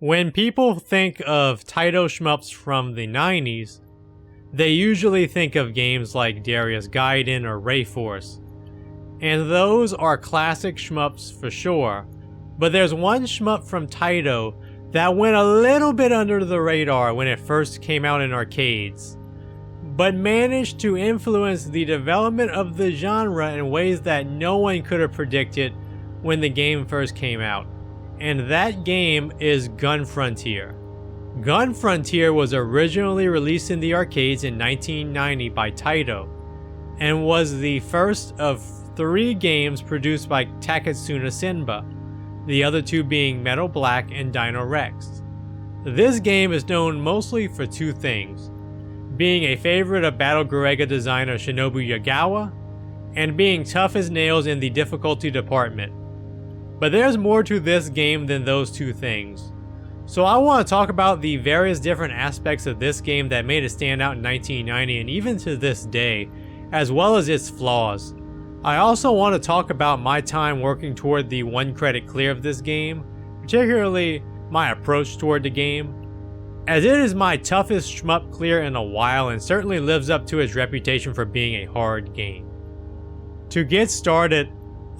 When people think of Taito shmups from the 90s, they usually think of games like Darius Gaiden or Rayforce, and those are classic shmups for sure, but there's one shmup from Taito that went a little bit under the radar when it first came out in arcades, but managed to influence the development of the genre in ways that no one could have predicted when the game first came out. And that game is Gun Frontier. Gun Frontier was originally released in the arcades in 1990 by Taito, and was the first of 3 games produced by Takatsuna Senba, the other 2 being Metal Black and Dino Rex. This game is known mostly for 2 things: being a favorite of Battle Garegga designer Shinobu Yagawa, and being tough as nails in the difficulty department. But there's more to this game than those 2 things. So I want to talk about the various different aspects of this game that made it stand out in 1990 and even to this day, as well as its flaws. I also want to talk about my time working toward the 1 credit clear of this game, particularly my approach toward the game, as it is my toughest shmup clear in a while and certainly lives up to its reputation for being a hard game. To get started,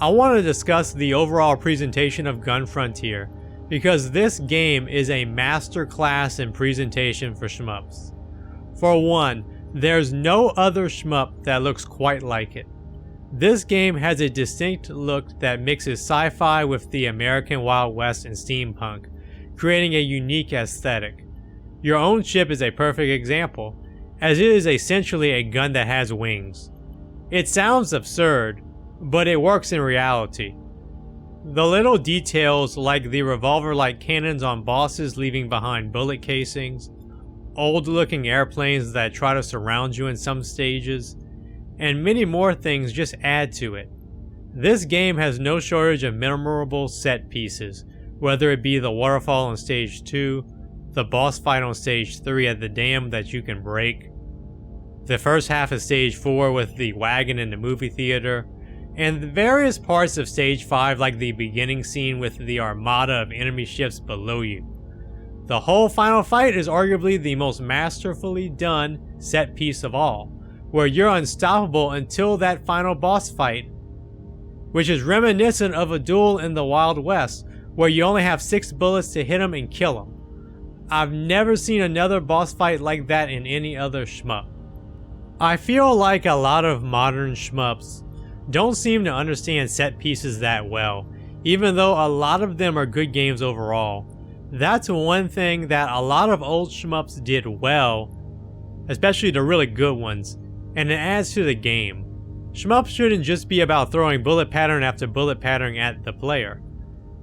I want to discuss the overall presentation of Gun Frontier, because this game is a masterclass in presentation for shmups. For one, there's no other shmup that looks quite like it. This game has a distinct look that mixes sci-fi with the American Wild West and steampunk, creating a unique aesthetic. Your own ship is a perfect example, as it is essentially a gun that has wings. It sounds absurd, but it works in reality. The little details like the revolver-like cannons on bosses leaving behind bullet casings, old-looking airplanes that try to surround you in some stages, and many more things just add to it. This game has no shortage of memorable set pieces, whether it be the waterfall on stage 2, the boss fight on stage 3 at the dam that you can break, the first half of stage 4 with the wagon in the movie theater, and the various parts of stage 5 like the beginning scene with the armada of enemy ships below you. The whole final fight is arguably the most masterfully done set piece of all, where you're unstoppable until that final boss fight, which is reminiscent of a duel in the Wild West, where you only have 6 bullets to hit him and kill him. I've never seen another boss fight like that in any other shmup. I feel like a lot of modern shmups don't seem to understand set pieces that well, even though a lot of them are good games overall. That's one thing that a lot of old shmups did well, especially the really good ones, and it adds to the game. Shmups shouldn't just be about throwing bullet pattern after bullet pattern at the player.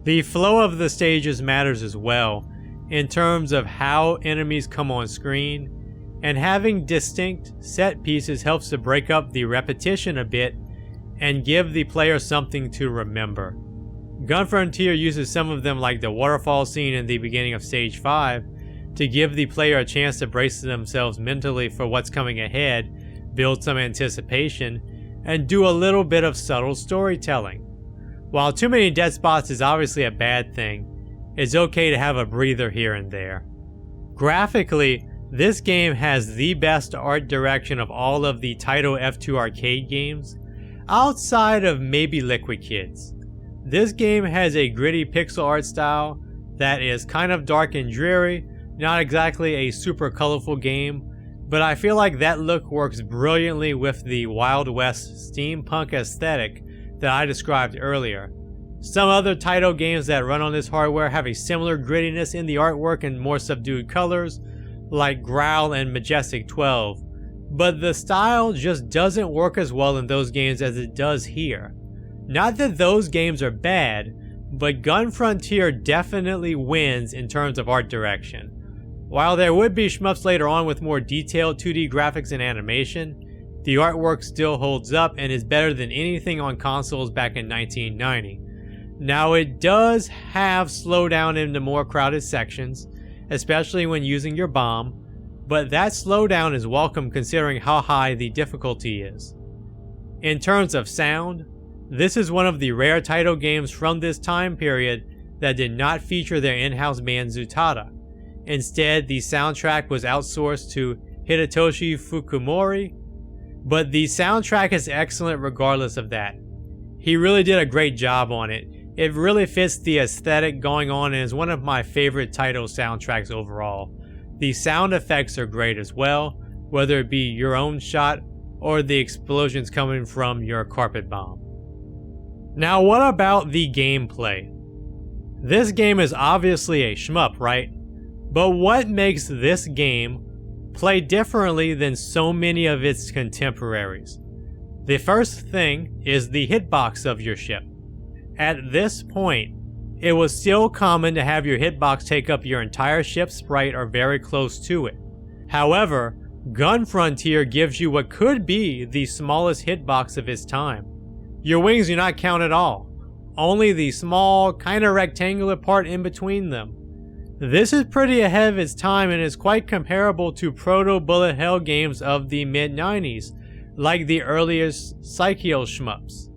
The flow of the stages matters as well, in terms of how enemies come on screen, and having distinct set pieces helps to break up the repetition a bit and give the player something to remember. Gun Frontier uses some of them, like the waterfall scene in the beginning of stage 5, to give the player a chance to brace themselves mentally for what's coming ahead, build some anticipation, and do a little bit of subtle storytelling. While too many dead spots is obviously a bad thing, it's okay to have a breather here and there. Graphically, this game has the best art direction of all of the Taito F2 arcade games, outside of maybe Liquid Kids. This game has a gritty pixel art style that is kind of dark and dreary, not exactly a super colorful game, but I feel like that look works brilliantly with the Wild West steampunk aesthetic that I described earlier. Some other Taito games that run on this hardware have a similar grittiness in the artwork and more subdued colors, like Growl and Majestic 12, but the style just doesn't work as well in those games as it does here. Not that those games are bad, but Gun Frontier definitely wins in terms of art direction. While there would be shmups later on with more detailed 2D graphics and animation, the artwork still holds up and is better than anything on consoles back in 1990. Now it does have slowdown in the more crowded sections, especially when using your bomb, but that slowdown is welcome considering how high the difficulty is. In terms of sound, this is one of the rare Taito games from this time period that did not feature their in-house band Zutada. Instead, the soundtrack was outsourced to Hidetoshi Fukumori, but the soundtrack is excellent regardless of that. He really did a great job on it. It really fits the aesthetic going on and is one of my favorite Taito soundtracks overall. The sound effects are great as well, whether it be your own shot or the explosions coming from your carpet bomb. Now, what about the gameplay? This game is obviously a shmup, right? But what makes this game play differently than so many of its contemporaries? The first thing is the hitbox of your ship. At this point, it was still common to have your hitbox take up your entire ship's sprite or very close to it. However, Gun Frontier gives you what could be the smallest hitbox of its time. Your wings do not count at all, only the small, kinda rectangular part in between them. This is pretty ahead of its time and is quite comparable to proto-bullet hell games of the mid-90s, like the earliest Psycho shmups,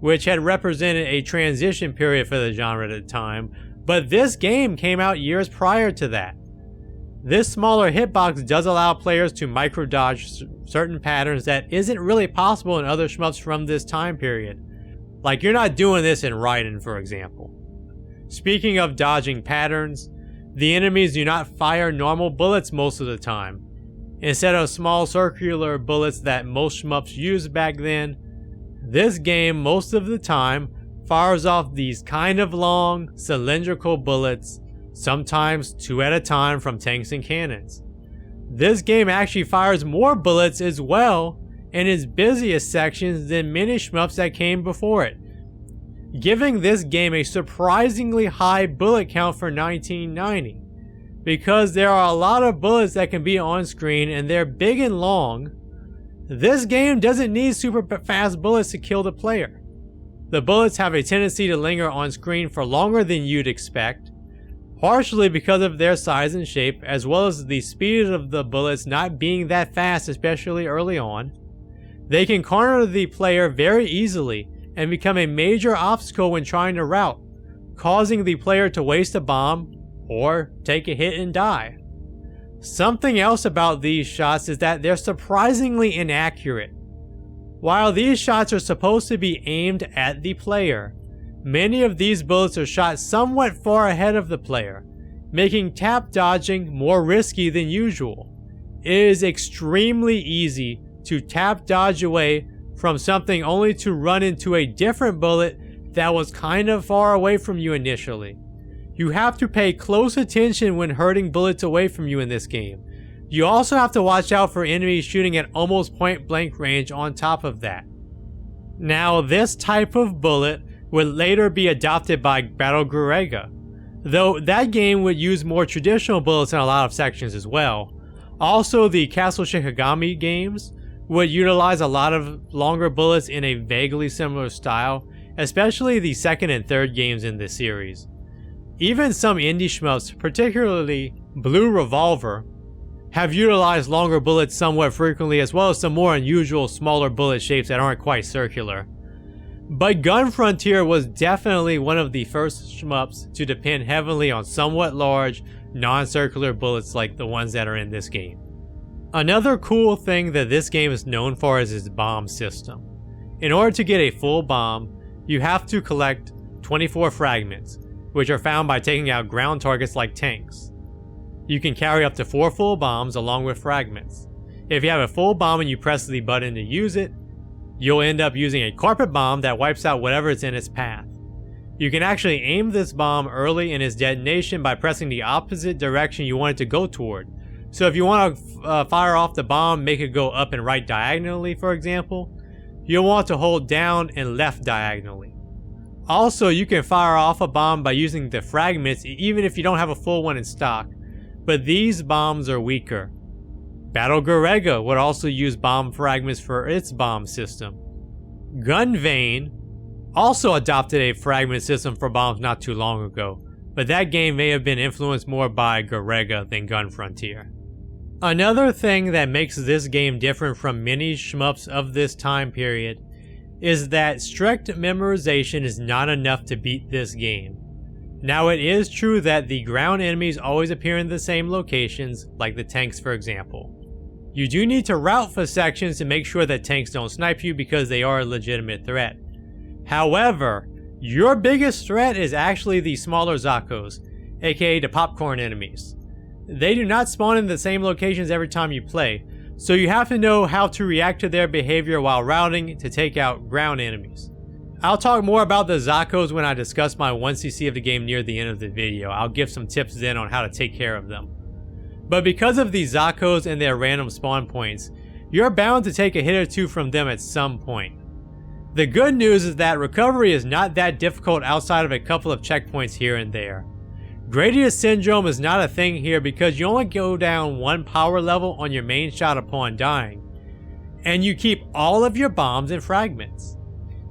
which had represented a transition period for the genre at the time, but this game came out years prior to that. This smaller hitbox does allow players to micro-dodge certain patterns that isn't really possible in other shmups from this time period. Like, you're not doing this in Raiden, for example. Speaking of dodging patterns, the enemies do not fire normal bullets most of the time. Instead of small circular bullets that most shmups used back then, this game most of the time fires off these kind of long, cylindrical bullets, sometimes 2 at a time from tanks and cannons. This game actually fires more bullets as well in its busiest sections than many shmups that came before it, giving this game a surprisingly high bullet count for 1990. Because there are a lot of bullets that can be on screen and they're big and long, this game doesn't need super fast bullets to kill the player. The bullets have a tendency to linger on screen for longer than you'd expect, partially because of their size and shape, as well as the speed of the bullets not being that fast, especially early on. They can corner the player very easily and become a major obstacle when trying to route, causing the player to waste a bomb or take a hit and die. Something else about these shots is that they're surprisingly inaccurate. While these shots are supposed to be aimed at the player, many of these bullets are shot somewhat far ahead of the player, making tap dodging more risky than usual. It is extremely easy to tap dodge away from something only to run into a different bullet that was kind of far away from you initially. You have to pay close attention when hurting bullets away from you in this game. You also have to watch out for enemies shooting at almost point blank range on top of that. Now, this type of bullet would later be adopted by Battle Garegga, though that game would use more traditional bullets in a lot of sections as well. Also, the Castle Shikigami games would utilize a lot of longer bullets in a vaguely similar style, especially the second and third games in this series. Even some indie shmups, particularly Blue Revolver, have utilized longer bullets somewhat frequently, as well as some more unusual smaller bullet shapes that aren't quite circular. But Gun Frontier was definitely one of the first shmups to depend heavily on somewhat large, non-circular bullets like the ones that are in this game. Another cool thing that this game is known for is its bomb system. In order to get a full bomb, you have to collect 24 fragments, which are found by taking out ground targets like tanks. You can carry up to 4 full bombs along with fragments. If you have a full bomb and you press the button to use it, you'll end up using a carpet bomb that wipes out whatever is in its path. You can actually aim this bomb early in its detonation by pressing the opposite direction you want it to go toward. So if you want to fire off the bomb, make it go up and right diagonally, for example, you'll want to hold down and left diagonally. Also, you can fire off a bomb by using the fragments even if you don't have a full one in stock, but these bombs are weaker. Battle Garegga would also use bomb fragments for its bomb system. Gunvein also adopted a fragment system for bombs not too long ago, but that game may have been influenced more by Garegga than Gun Frontier. Another thing that makes this game different from many shmups of this time period is that strict memorization is not enough to beat this game. Now it is true that the ground enemies always appear in the same locations, like the tanks for example. You do need to route for sections to make sure that tanks don't snipe you because they are a legitimate threat. However, your biggest threat is actually the smaller Zakos, aka the popcorn enemies. They do not spawn in the same locations every time you play, so you have to know how to react to their behavior while routing to take out ground enemies. I'll talk more about the Zakos when I discuss my 1cc of the game near the end of the video. I'll give some tips then on how to take care of them. But because of the Zakos and their random spawn points, you're bound to take a hit or two from them at some point. The good news is that recovery is not that difficult outside of a couple of checkpoints here and there. Gradius syndrome is not a thing here because you only go down one power level on your main shot upon dying, and you keep all of your bombs and fragments.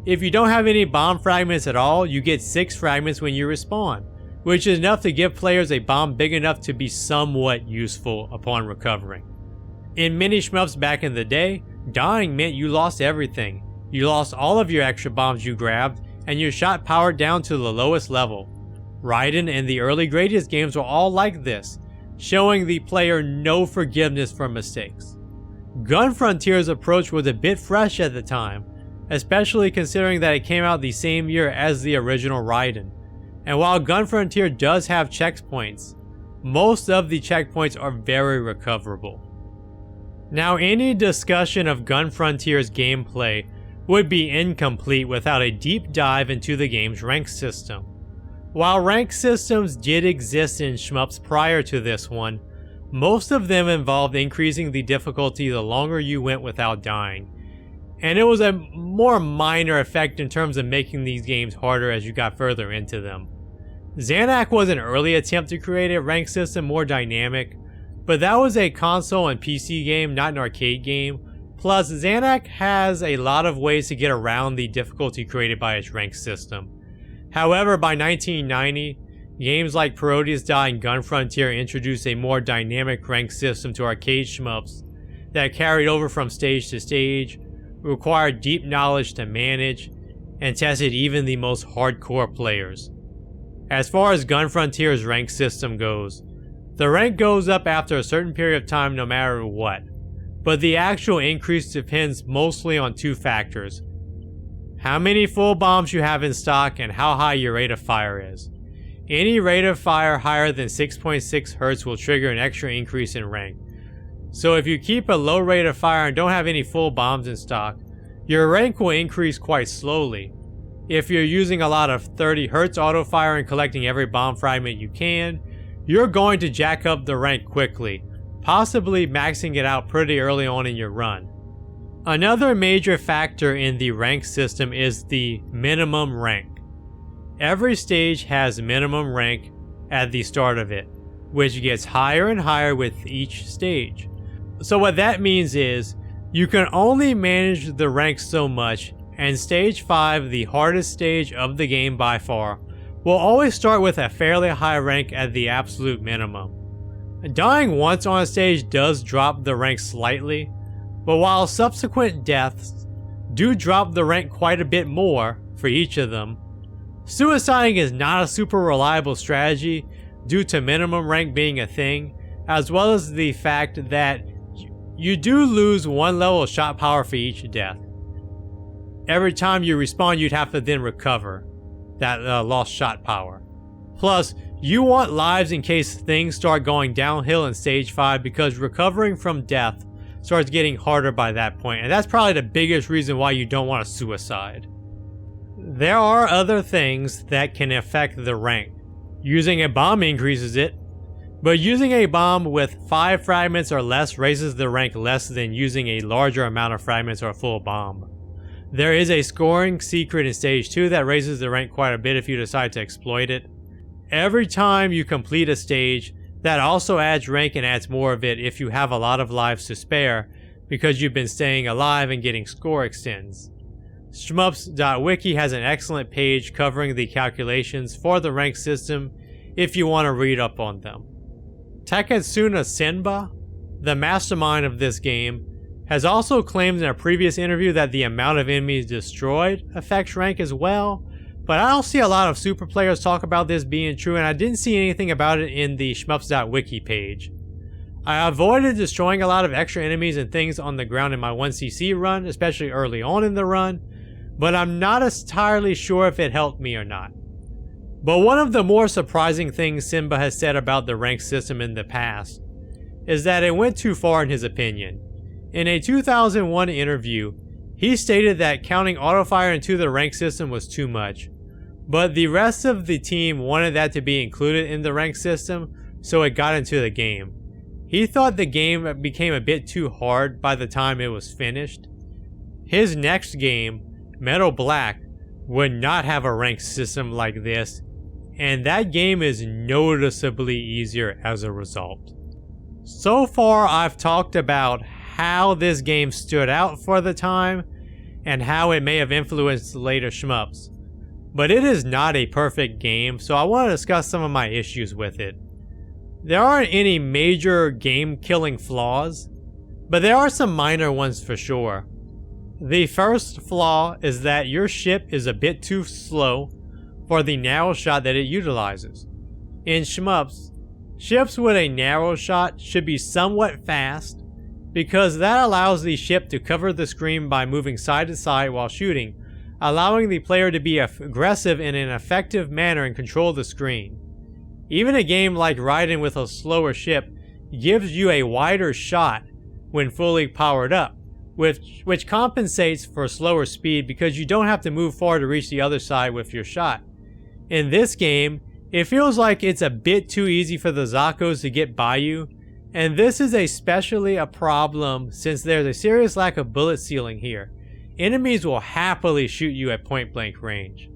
If you don't have any bomb fragments at all, you get 6 fragments when you respawn, which is enough to give players a bomb big enough to be somewhat useful upon recovering. In many shmups back in the day, dying meant you lost everything. You lost all of your extra bombs you grabbed, and your shot powered down to the lowest level. Raiden and the early Gradius games were all like this, showing the player no forgiveness for mistakes. Gun Frontier's approach was a bit fresh at the time, especially considering that it came out the same year as the original Raiden. And while Gun Frontier does have checkpoints, most of the checkpoints are very recoverable. Now, any discussion of Gun Frontier's gameplay would be incomplete without a deep dive into the game's rank system. While rank systems did exist in shmups prior to this one, most of them involved increasing the difficulty the longer you went without dying. And it was a more minor effect in terms of making these games harder as you got further into them. Xanac was an early attempt to create a rank system more dynamic, but that was a console and PC game, not an arcade game. Plus, Xanac has a lot of ways to get around the difficulty created by its rank system. However, by 1990, games like Parodius Die and Gun Frontier introduced a more dynamic rank system to arcade shmups that carried over from stage to stage, required deep knowledge to manage, and tested even the most hardcore players. As far as Gun Frontier's rank system goes, the rank goes up after a certain period of time no matter what, but the actual increase depends mostly on 2 factors: how many full bombs you have in stock and how high your rate of fire is. Any rate of fire higher than 6.6 Hz will trigger an extra increase in rank. So if you keep a low rate of fire and don't have any full bombs in stock, your rank will increase quite slowly. If you're using a lot of 30 Hz auto fire and collecting every bomb fragment you can, you're going to jack up the rank quickly, possibly maxing it out pretty early on in your run. Another major factor in the rank system is the minimum rank. Every stage has minimum rank at the start of it, which gets higher and higher with each stage. So what that means is, you can only manage the rank so much, and stage 5, the hardest stage of the game by far, will always start with a fairly high rank at the absolute minimum. Dying once on a stage does drop the rank slightly, but while subsequent deaths do drop the rank quite a bit more for each of them, suiciding is not a super reliable strategy due to minimum rank being a thing, as well as the fact that you do lose 1 level of shot power for each death. Every time you respawn, you'd have to then recover that lost shot power. Plus, you want lives in case things start going downhill in stage 5, because recovering from death starts getting harder by that point, and that's probably the biggest reason why you don't want to suicide. There are other things that can affect the rank. Using a bomb increases it, but using a bomb with 5 fragments or less raises the rank less than using a larger amount of fragments or a full bomb. There is a scoring secret in stage 2 that raises the rank quite a bit if you decide to exploit it. Every time you complete a stage, that also adds rank and adds more of it if you have a lot of lives to spare, because you've been staying alive and getting score extends. Shmups.wiki has an excellent page covering the calculations for the rank system if you want to read up on them. Taketsuna Senba, the mastermind of this game, has also claimed in a previous interview that the amount of enemies destroyed affects rank as well, but I don't see a lot of super players talk about this being true, and I didn't see anything about it in the shmups.wiki page. I avoided destroying a lot of extra enemies and things on the ground in my 1cc run, especially early on in the run, but I'm not entirely sure if it helped me or not. But one of the more surprising things Simba has said about the rank system in the past is that it went too far in his opinion. In a 2001 interview, he stated that counting autofire into the rank system was too much, but the rest of the team wanted that to be included in the rank system, so it got into the game. He thought the game became a bit too hard by the time it was finished. His next game, Metal Black, would not have a rank system like this, and that game is noticeably easier as a result. So far, I've talked about how this game stood out for the time and how it may have influenced later shmups. But it is not a perfect game, so I want to discuss some of my issues with it. There aren't any major game-killing flaws, but there are some minor ones for sure. The first flaw is that your ship is a bit too slow for the narrow shot that it utilizes. In shmups, ships with a narrow shot should be somewhat fast because that allows the ship to cover the screen by moving side to side while shooting, allowing the player to be aggressive in an effective manner and control the screen. Even a game like Raiden with a slower ship gives you a wider shot when fully powered up, which compensates for slower speed because you don't have to move far to reach the other side with your shot. In this game, it feels like it's a bit too easy for the Zakos to get by you, and this is especially a problem since there's a serious lack of bullet ceiling here. Enemies will happily shoot you at point blank range.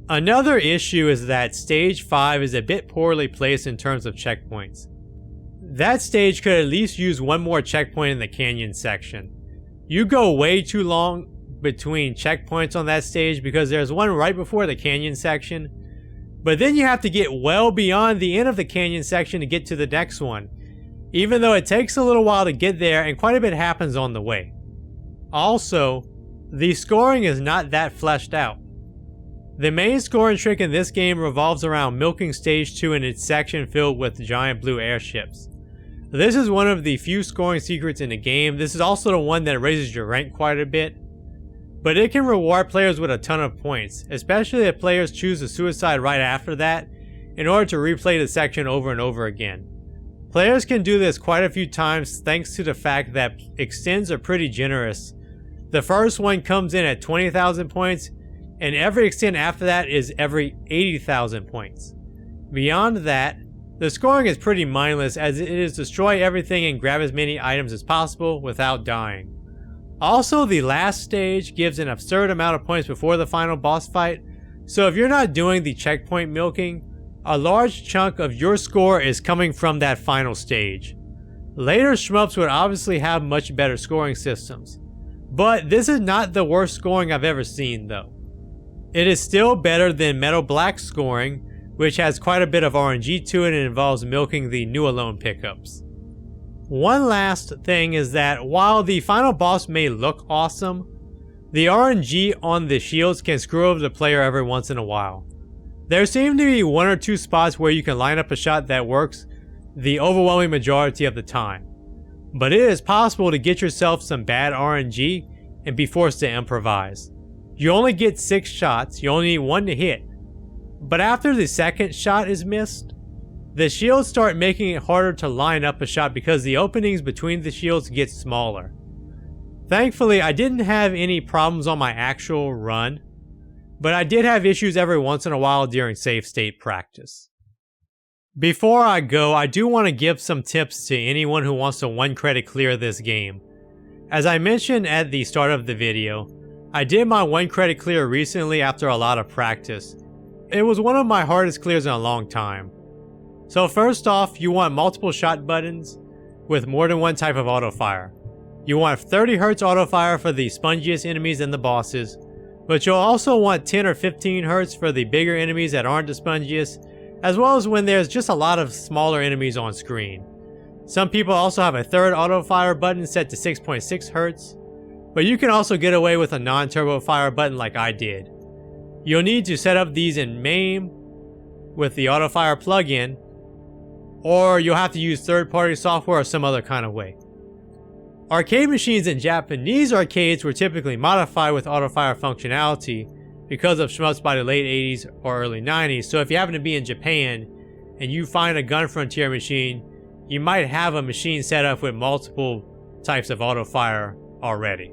Another issue is that stage 5 is a bit poorly placed in terms of checkpoints. That stage could at least use one more checkpoint in the canyon section. You go way too long between checkpoints on that stage because there's one right before the canyon section, but then you have to get well beyond the end of the canyon section to get to the next one, even though it takes a little while to get there and quite a bit happens on the way. Also, the scoring is not that fleshed out. The main scoring trick in this game revolves around milking stage 2 in its section filled with giant blue airships. This is one of the few scoring secrets in the game. This is also the one that raises your rank quite a bit, but it can reward players with a ton of points, especially if players choose a suicide right after that in order to replay the section over and over again. Players can do this quite a few times thanks to the fact that extends are pretty generous. The first one comes in at 20,000 points, and every extend after that is every 80,000 points. Beyond that, the scoring is pretty mindless as it is destroy everything and grab as many items as possible without dying. Also, the last stage gives an absurd amount of points before the final boss fight, so if you're not doing the checkpoint milking, a large chunk of your score is coming from that final stage. Later shmups would obviously have much better scoring systems, but this is not the worst scoring I've ever seen though. It is still better than Metal Black scoring, which has quite a bit of RNG to it and involves milking the new alone pickups. One last thing is that while the final boss may look awesome, the RNG on the shields can screw over the player every once in a while. There seem to be one or two spots where you can line up a shot that works the overwhelming majority of the time, but it is possible to get yourself some bad RNG and be forced to improvise. You only get 6 shots, you only need 1 to hit. But after the second shot is missed, the shields start making it harder to line up a shot because the openings between the shields get smaller. Thankfully, I didn't have any problems on my actual run, but I did have issues every once in a while during save state practice. Before I go, I do want to give some tips to anyone who wants to 1 credit clear this game. As I mentioned at the start of the video, I did my 1 credit clear recently after a lot of practice. It was one of my hardest clears in a long time. So first off, you want multiple shot buttons with more than one type of autofire. You want 30 Hz autofire for the spongiest enemies and the bosses, but you'll also want 10 or 15 Hz for the bigger enemies that aren't the spongiest, as well as when there's just a lot of smaller enemies on screen. Some people also have a third autofire button set to 6.6 Hz, but you can also get away with a non-turbo fire button like I did. You'll need to set up these in MAME with the autofire plugin, or you'll have to use third-party software or some other kind of way. Arcade machines in Japanese arcades were typically modified with autofire functionality because of shmups by the late 80s or early 90s, so if you happen to be in Japan and you find a Gun Frontier machine, you might have a machine set up with multiple types of autofire already.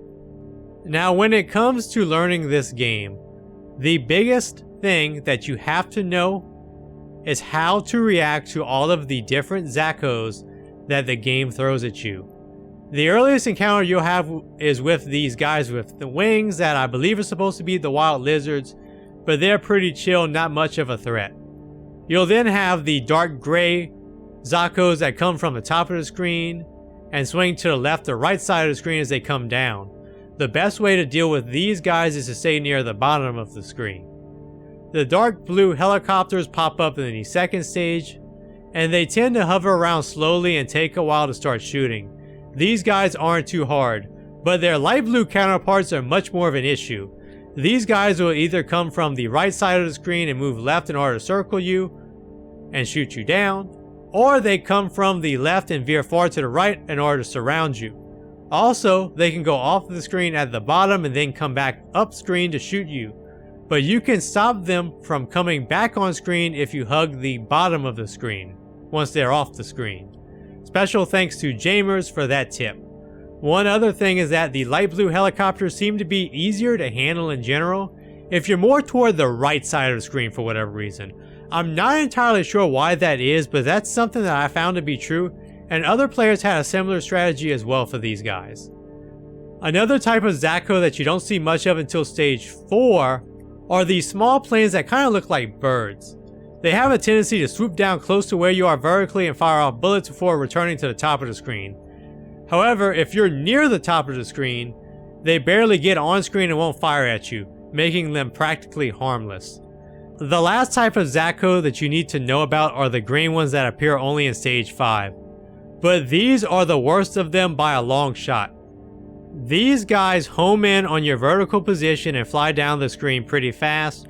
Now when it comes to learning this game, the biggest thing that you have to know is how to react to all of the different Zaccos that the game throws at you. The earliest encounter you'll have is with these guys with the wings that I believe are supposed to be the wild lizards, but they're pretty chill, not much of a threat. You'll then have the dark gray Zaccos that come from the top of the screen and swing to the left or right side of the screen as they come down. The best way to deal with these guys is to stay near the bottom of the screen. The dark blue helicopters pop up in the second stage, and they tend to hover around slowly and take a while to start shooting. These guys aren't too hard, but their light blue counterparts are much more of an issue. These guys will either come from the right side of the screen and move left in order to circle you and shoot you down, or they come from the left and veer far to the right in order to surround you. Also, they can go off the screen at the bottom and then come back up screen to shoot you, but you can stop them from coming back on screen if you hug the bottom of the screen once they're off the screen. Special thanks to Jamers for that tip. One other thing is that the light blue helicopters seem to be easier to handle in general if you're more toward the right side of the screen for whatever reason. I'm not entirely sure why that is, but that's something that I found to be true, and other players had a similar strategy as well for these guys. Another type of Zacco that you don't see much of until stage 4 are these small planes that kind of look like birds. They have a tendency to swoop down close to where you are vertically and fire off bullets before returning to the top of the screen. However, if you're near the top of the screen, they barely get on screen and won't fire at you, making them practically harmless. The last type of Zacco that you need to know about are the green ones that appear only in stage 5. But these are the worst of them by a long shot. These guys home in on your vertical position and fly down the screen pretty fast,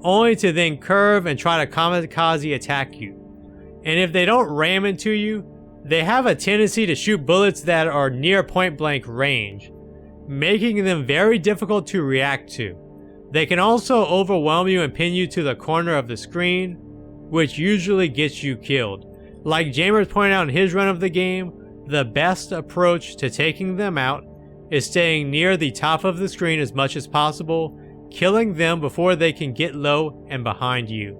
only to then curve and try to kamikaze attack you. And if they don't ram into you, they have a tendency to shoot bullets that are near point blank range, making them very difficult to react to. They can also overwhelm you and pin you to the corner of the screen, which usually gets you killed. Like Jamers pointed out in his run of the game, the best approach to taking them out is staying near the top of the screen as much as possible, killing them before they can get low and behind you.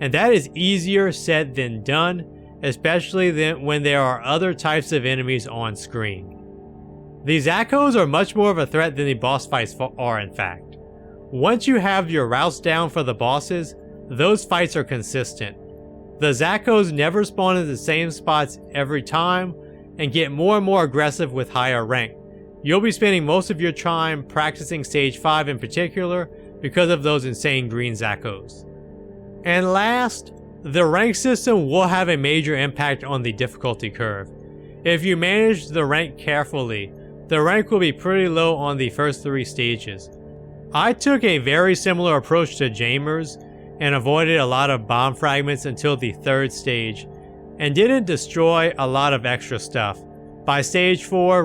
And that is easier said than done, especially when there are other types of enemies on screen. The Zaccos are much more of a threat than the boss fights are, in fact. Once you have your routes down for the bosses, those fights are consistent. The Zaccos never spawn in the same spots every time and get more and more aggressive with higher rank. You'll be spending most of your time practicing stage 5 in particular because of those insane green Zaccos. And last, the rank system will have a major impact on the difficulty curve. If you manage the rank carefully, the rank will be pretty low on the first 3 stages. I took a very similar approach to Jamers and avoided a lot of bomb fragments until the 3rd stage, and didn't destroy a lot of extra stuff. By stage 4,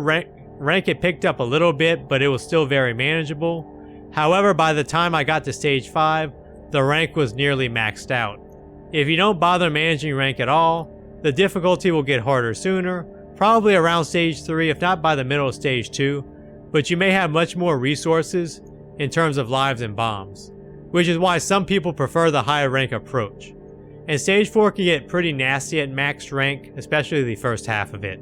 rank had picked up a little bit, but it was still very manageable. However, by the time I got to stage 5, the rank was nearly maxed out. If you don't bother managing rank at all, the difficulty will get harder sooner, probably around stage 3 if not by the middle of stage 2, but you may have much more resources in terms of lives and bombs, which is why some people prefer the higher rank approach. And stage 4 can get pretty nasty at maxed rank, especially the first half of it.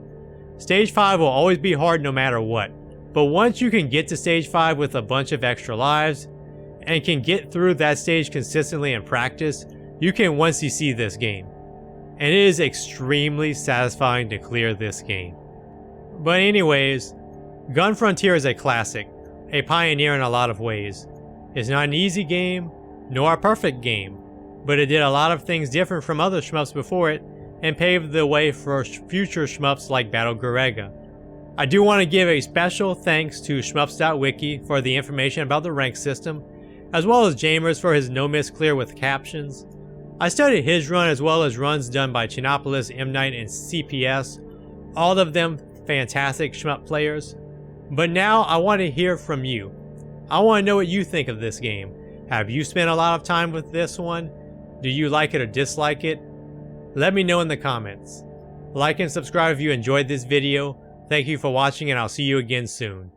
Stage 5 will always be hard no matter what, but once you can get to stage 5 with a bunch of extra lives, and can get through that stage consistently in practice, you can once you see this game. And it is extremely satisfying to clear this game. But anyways, Gun Frontier is a classic, a pioneer in a lot of ways. It's not an easy game, nor a perfect game, but it did a lot of things different from other shmups before it, and paved the way for future shmups like Battle Garegga. I do want to give a special thanks to shmups.wiki for the information about the rank system. as well as Jamers for his no miss clear with captions. I studied his run as well as runs done by Chinopolis, M. Night, and CPS, all of them fantastic shmup players. But now I want to hear from you. I want to know what you think of this game. Have you spent a lot of time with this one? Do you like it or dislike it? Let me know in the comments. Like and subscribe if you enjoyed this video. Thank you for watching, and I'll see you again soon.